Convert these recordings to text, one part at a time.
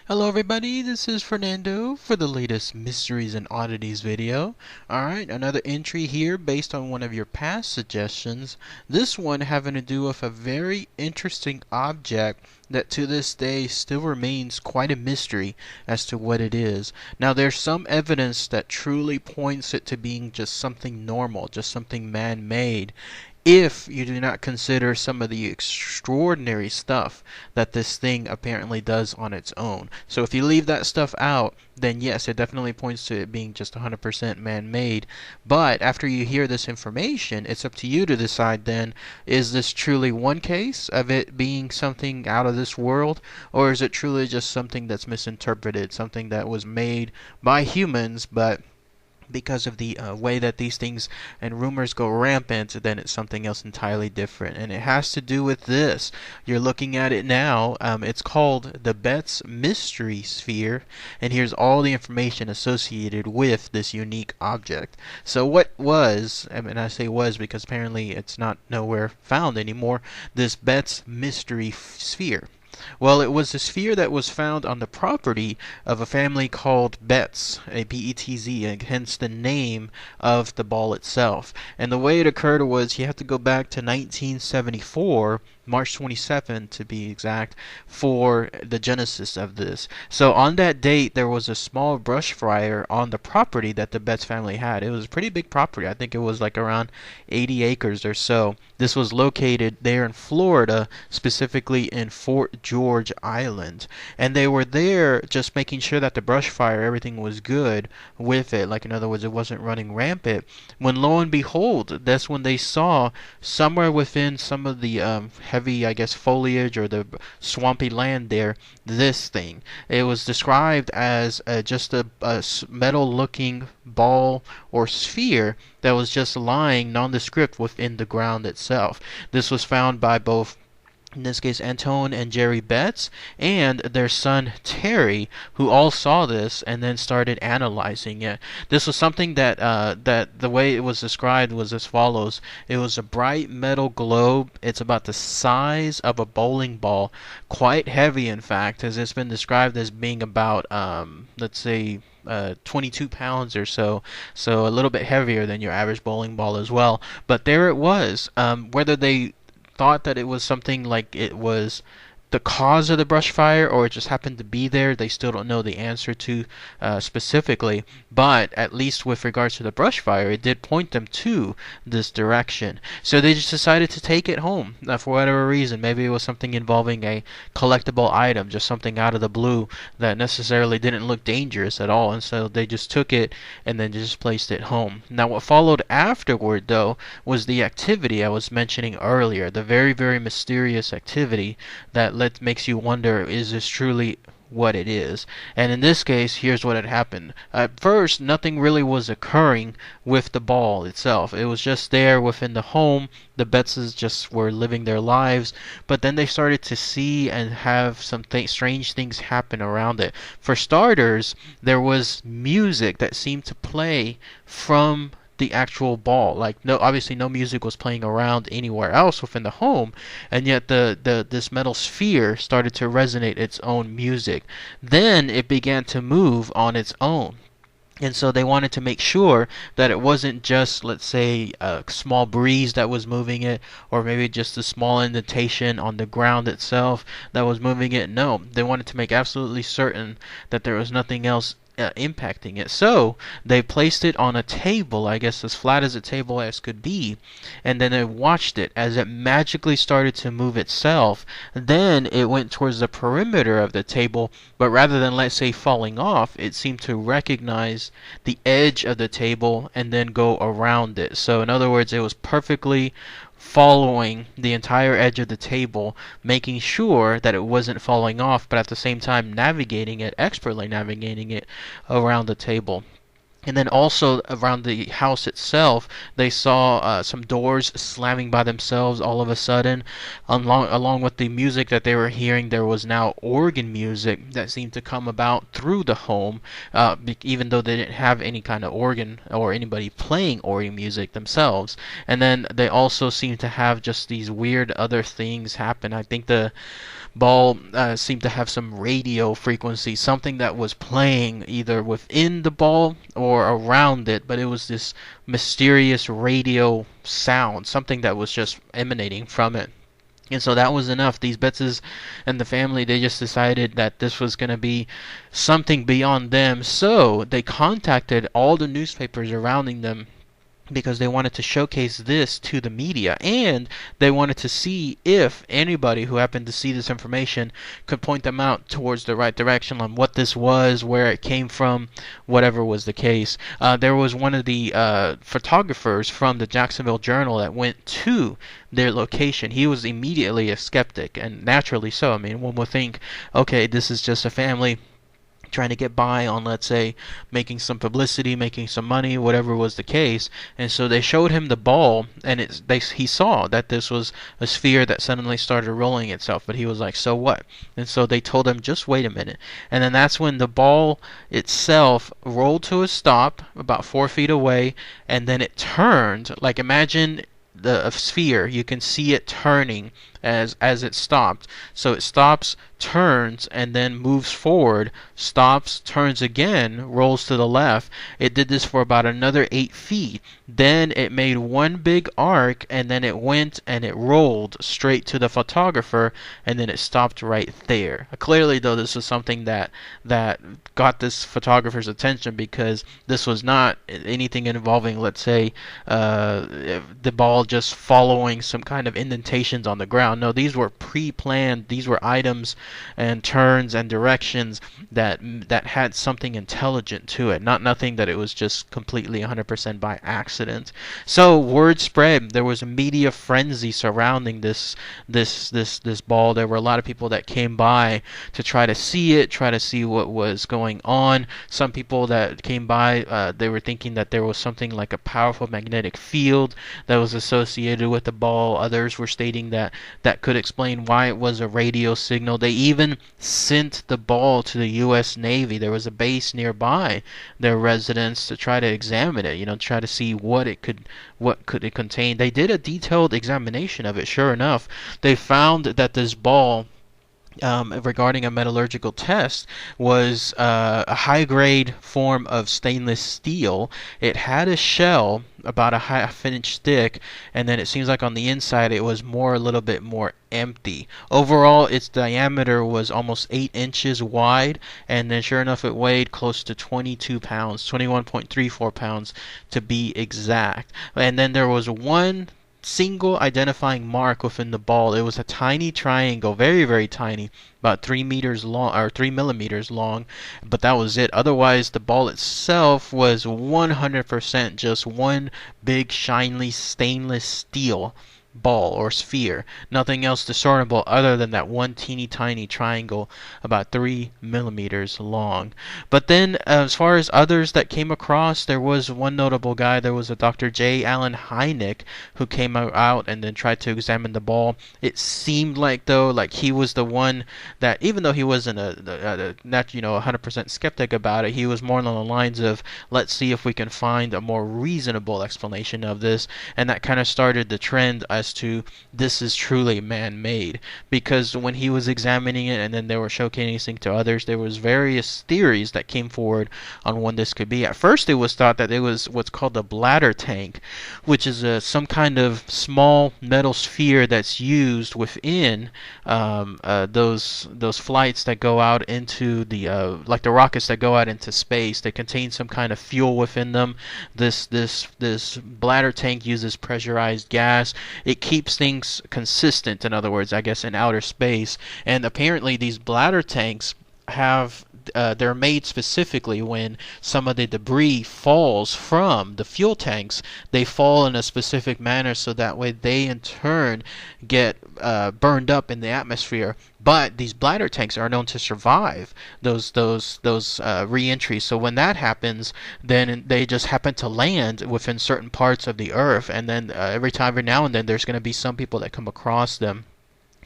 Hello everybody, this is Fernando for the latest Mysteries and Oddities video. Alright, another entry here based on one of your past suggestions. This one having to do with a very interesting object that to this day still remains quite a mystery as to what it is. Now there's some evidence that truly points it to being just something normal, just something man-made, if you do not consider some of the extraordinary stuff that this thing apparently does on its own. So if you leave that stuff out, then yes, it definitely points to it being just 100% man-made. But after you hear this information, it's up to you to decide then, is this truly one case of it being something out of this world, or is it truly just something that's misinterpreted, something that was made by humans, but because of the way that these things and rumors go rampant, then it's something else entirely different. And it has to do with this. You're looking at it now. It's called the Betz Mystery Sphere, and here's all the information associated with this unique object. So what was, I say was because apparently it's not nowhere found anymore, this Betz Mystery Sphere? Well, it was a sphere that was found on the property of a family called Betz, a B-E-T-Z, and hence the name of the ball itself. And the way it occurred was you have to go back to 1974, March 27 to be exact, for the genesis of this. So on that date, there was a small brush fire on the property that the Betz family had. It was a pretty big property. I think it was like around 80 acres or so. This was located there in Florida, specifically in Fort George Island. And they were there just making sure that the brush fire, everything was good with it. Like, in other words, it wasn't running rampant. When lo and behold, that's when they saw somewhere within some of the heavy, I guess, foliage or the swampy land there, this thing. It was described as just a metal-looking ball or sphere that was just lying nondescript within the ground itself. This was found by both, in this case, Antone and Jerry Betz, and their son Terry, who all saw this and then started analyzing it. This was something that that the way it was described was as follows. It was a bright metal globe. It's about the size of a bowling ball, quite heavy in fact, as it's been described as being about let's say 22 pounds or so, so a little bit heavier than your average bowling ball as well. But there it was. Whether they thought that it was something like it was the cause of the brush fire or it just happened to be there, they still don't know the answer to specifically. But at least with regards to the brush fire, it did point them to this direction. So they just decided to take it home for whatever reason. Maybe it was something involving a collectible item, just something out of the blue that necessarily didn't look dangerous at all, and so they just took it and then just placed it home. Now what followed afterward though was the activity I was mentioning earlier, the very, very mysterious activity that makes you wonder, is this truly what it is? And in this case, here's what had happened. At first, nothing really was occurring with the ball itself. It was just there within the home. The Betzes just were living their lives, but then they started to see and have some strange things happen around it. For starters, there was music that seemed to play from the actual ball. Like, no, obviously no music was playing around anywhere else within the home, and yet this metal sphere started to resonate its own music. Then it began to move on its own. And so they wanted to make sure that it wasn't just, let's say, a small breeze that was moving it, or maybe just a small indentation on the ground itself that was moving it. No, they wanted to make absolutely certain that there was nothing else impacting it. So they placed it on a table, I guess as flat as a table as could be, and then they watched it as it magically started to move itself. Then it went towards the perimeter of the table, but rather than, let's say, falling off, it seemed to recognize the edge of the table and then go around it. So in other words, it was perfectly following the entire edge of the table, making sure that it wasn't falling off, but at the same time expertly navigating it around the table. And then also around the house itself, they saw some doors slamming by themselves all of a sudden. Along with the music that they were hearing, there was now organ music that seemed to come about through the home, even though they didn't have any kind of organ or anybody playing organ music themselves. And then they also seemed to have just these weird other things happen. I think the ball seemed to have some radio frequency, something that was playing either within the ball or around it, but it was this mysterious radio sound, something that was just emanating from it. And so that was enough. These Betzes and the family, they just decided that this was going to be something beyond them. So they contacted all the newspapers surrounding them because they wanted to showcase this to the media, and they wanted to see if anybody who happened to see this information could point them out towards the right direction on what this was, where it came from, whatever was the case. There was one of the photographers from the Jacksonville Journal that went to their location. He was immediately a skeptic, and naturally so. I mean, one would think, okay, this is just a family trying to get by on, let's say, making some publicity, making some money, whatever was the case. And so they showed him the ball, and he saw that this was a sphere that suddenly started rolling itself. But he was like, so what? And so they told him, just wait a minute. And then that's when the ball itself rolled to a stop about 4 feet away, and then it turned. Like, imagine a sphere, you can see it turning as it stopped. So it stops, turns, and then moves forward, stops, turns again, rolls to the left. It did this for about another 8 feet. Then it made one big arc, and then it went and it rolled straight to the photographer, and then it stopped right there. Clearly, though, this was something that got this photographer's attention, because this was not anything involving, let's say, the ball just following some kind of indentations on the ground. No, these were pre-planned. These were items and turns and directions that had something intelligent to it, nothing that it was just completely 100% by accident. So word spread. There was a media frenzy surrounding this ball. There were a lot of people that came by to try to see what was going on. Some people that came by, they were thinking that there was something like a powerful magnetic field that was associated with the ball. Others were stating that could explain why it was a radio signal. They even sent the ball to the U.S. Navy. There was a base nearby their residence to try to examine it, try to see what could it contain. They did a detailed examination of it. Sure enough, they found that this ball, regarding a metallurgical test, was a high-grade form of stainless steel. It had a shell about a half-inch thick, and then it seems like on the inside it was a little bit more empty. Overall, its diameter was almost 8 inches wide, and then sure enough, it weighed close to 22 pounds, 21.34 pounds to be exact. And then there was one single identifying mark within the ball. It was a tiny triangle, very, very tiny, about 3 meters long, or 3 millimeters long, but that was it. Otherwise, the ball itself was 100% just one big, shiny, stainless steel ball or sphere. Nothing else discernible other than that one teeny tiny triangle about 3 millimeters long. But then, as far as others that came across, there was one notable guy. There was a Dr. J. Allen Hynek who came out and then tried to examine the ball. It seemed like, though, like he was the one that, even though he wasn't not 100% skeptic about it, he was more along the lines of, let's see if we can find a more reasonable explanation of this. And that kind of started the trend as to this is truly man-made, because when he was examining it and then they were showcasing to others, there was various theories that came forward on when this could be. At first, it was thought that it was what's called a bladder tank, which is some kind of small metal sphere that's used within those flights that go out into the like the rockets that go out into space. They contain some kind of fuel within them. This bladder tank uses pressurized gas. It keeps things consistent, in other words, I guess, in outer space. And apparently these bladder tanks have they're made specifically when some of the debris falls from the fuel tanks. They fall in a specific manner so that way they in turn get burned up in the atmosphere. But these bladder tanks are known to survive those re-entries. So when that happens, then they just happen to land within certain parts of the Earth, and then every now and then there's going to be some people that come across them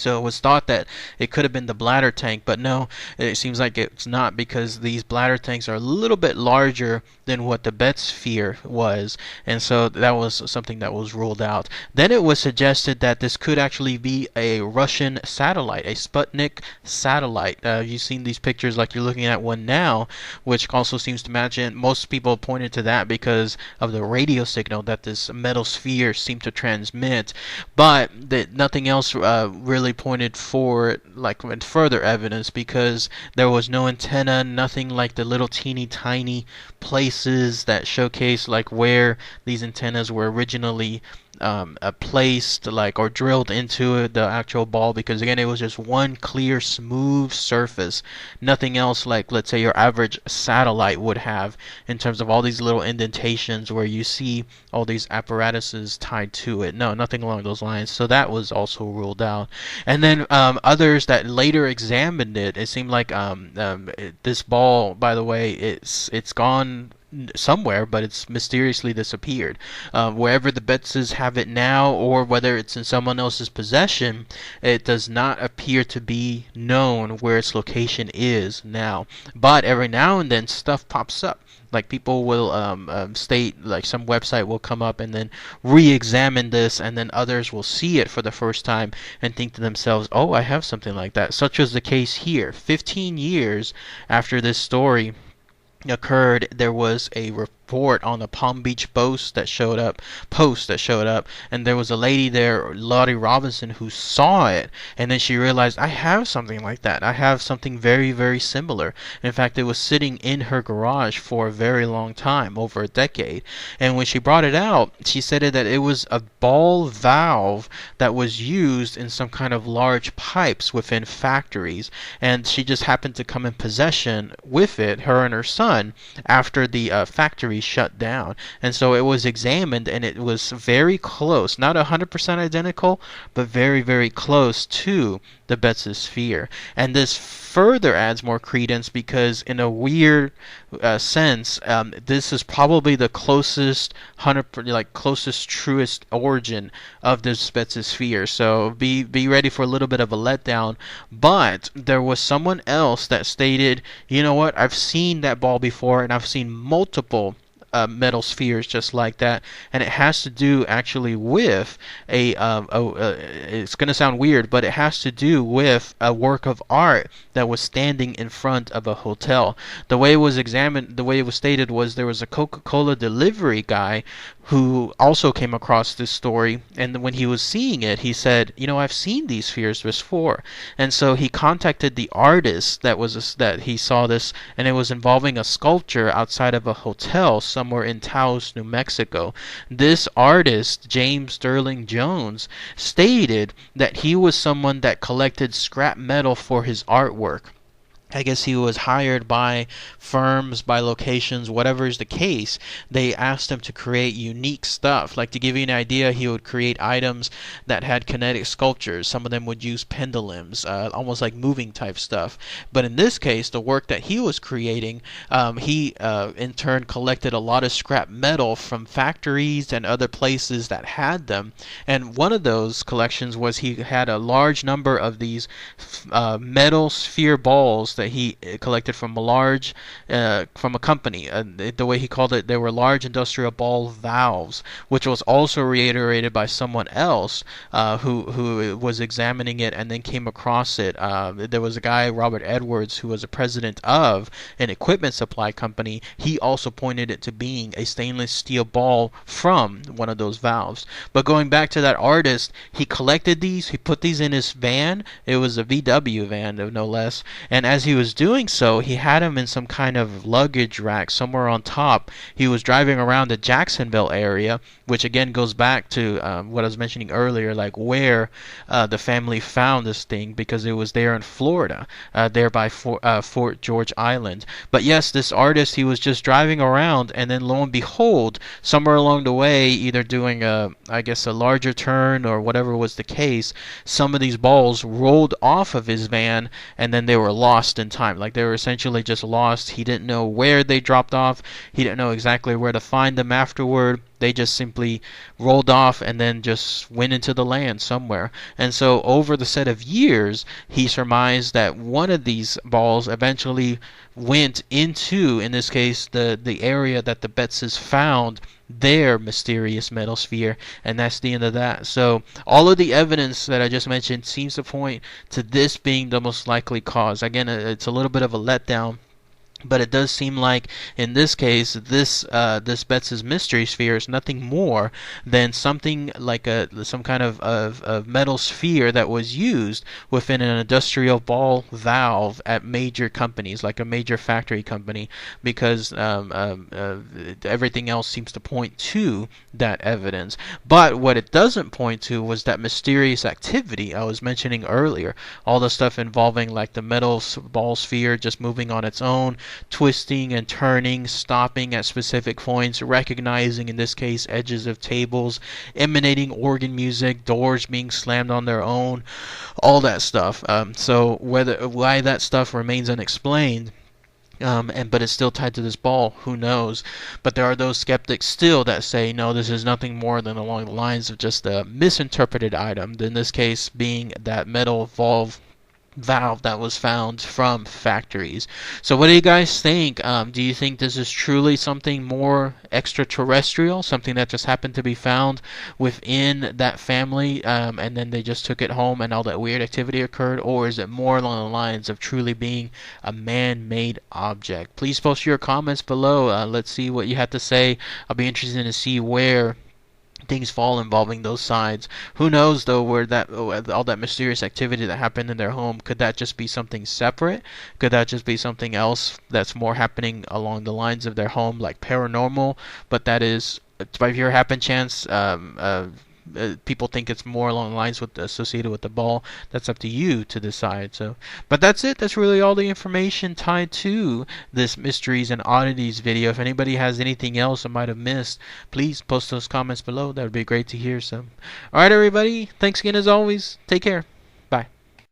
So it was thought that it could have been the bladder tank, but no, it seems like it's not, because these bladder tanks are a little bit larger than what the Betz Sphere was, and so that was something that was ruled out. Then it was suggested that this could actually be a Russian satellite, a Sputnik satellite. You've seen these pictures like you're looking at one now, which also seems to match it. Most people pointed to that because of the radio signal that this metal sphere seemed to transmit, but that nothing else really pointed forward like further evidence, because there was no antenna, nothing like the little teeny tiny places that showcase like where these antennas were originally placed, like, or drilled into the actual ball, because again it was just one clear smooth surface, nothing else like, let's say, your average satellite would have, in terms of all these little indentations where you see all these apparatuses tied to it. No, nothing along those lines. So that was also ruled out. And then others that later examined it, it seemed like this ball, by the way, it's gone somewhere, but it's mysteriously disappeared. Wherever the Betzes have it now, or whether it's in someone else's possession, it does not appear to be known where its location is now. But every now and then stuff pops up. Like people will state, like some website will come up and then re-examine this, and then others will see it for the first time and think to themselves, oh, I have something like that. Such was the case here. 15 years after this story occurred, there was a report on the Palm Beach Post that showed up, and there was a lady there, Lottie Robinson, who saw it, and then she realized, I have something like that. I have something very, very similar. In fact, it was sitting in her garage for a very long time, over a decade. And when she brought it out, she said that it was a ball valve that was used in some kind of large pipes within factories, and she just happened to come in possession with it, her and her son, after the factory shut down. And so it was examined, and it was very close, not 100% identical, but very, very close to the Betz Sphere. And this further adds more credence, because in a weird sense, this is probably the closest closest, truest origin of this Betz Sphere. So be ready for a little bit of a letdown. But there was someone else that stated, you know what, I've seen that ball before, and I've seen multiple metal spheres just like that, and it has to do actually with it's going to sound weird, but it has to do with a work of art that was standing in front of a hotel. The way it was examined, the way it was stated, was there was a Coca-Cola delivery guy who also came across this story, and when he was seeing it, he said, you know, I've seen these spheres before. And so he contacted the artist that he saw this, and it was involving a sculpture outside of a hotel somewhere in Taos, New Mexico. This artist, James Sterling Jones, stated that he was someone that collected scrap metal for his artwork. I guess he was hired by firms, by locations, whatever is the case. They asked him to create unique stuff. Like, to give you an idea, he would create items that had kinetic sculptures. Some of them would use pendulums, almost like moving type stuff. But in this case, the work that he was creating, he in turn collected a lot of scrap metal from factories and other places that had them. And one of those collections was he had a large number of these metal sphere balls that he collected from from a company. The way he called it, they were large industrial ball valves, which was also reiterated by someone else who was examining it and then came across it. There was a guy, Robert Edwards, who was a president of an equipment supply company. He also pointed it to being a stainless steel ball from one of those valves. But going back to that artist, he collected these, he put these in his van. It was a VW van, no less, and as he was doing so, he had him in some kind of luggage rack somewhere on top. He was driving around the Jacksonville area, which again goes back to what I was mentioning earlier, like where the family found this thing, because it was there in Florida, there by Fort George Island. But yes, this artist, he was just driving around, and then lo and behold, somewhere along the way, either doing I guess a larger turn or whatever was the case, some of these balls rolled off of his van, and then they were lost lost in time. Like they were essentially just lost. He didn't know where they dropped off. He didn't know exactly where to find them afterward. They just simply rolled off and then just went into the land somewhere. And so over the set of years, he surmised that one of these balls eventually went into, in this case, the area that the Betzes found their mysterious metal sphere, and that's the end of that. So all of the evidence that I just mentioned seems to point to this being the most likely cause. Again, it's a little bit of a letdown, but it does seem like in this case, this Betz Mystery Sphere is nothing more than something like some kind of metal sphere that was used within an industrial ball valve at major companies, like a major factory company, because everything else seems to point to that evidence. But what it doesn't point to was that mysterious activity I was mentioning earlier. All the stuff involving like the metal ball sphere just moving on its own, twisting and turning, stopping at specific points, recognizing in this case edges of tables, emanating organ music, doors being slammed on their own, all that stuff. So why that stuff remains unexplained, but it's still tied to this ball, who knows? But there are those skeptics still that say, no, this is nothing more than along the lines of just a misinterpreted item, in this case being that metal valve that was found from factories. So what do you guys think? Do you think this is truly something more extraterrestrial, something that just happened to be found within that family, and then they just took it home and all that weird activity occurred? Or is it more along the lines of truly being a man-made object? Please post your comments below. Let's see what you have to say. I'll be interested to see where things fall involving those sides. Who knows though where that all that mysterious activity that happened in their home, could that just be something separate? Could that just be something else that's more happening along the lines of their home, like paranormal, but that is by pure happen chance? People think it's more along the lines with associated with the ball. That's up to you to decide. So, but that's it. That's really all the information tied to this mysteries and oddities video. If anybody has anything else I might have missed, please post those comments below. That would be great to hear. So, all right, everybody. Thanks again as always. Take care.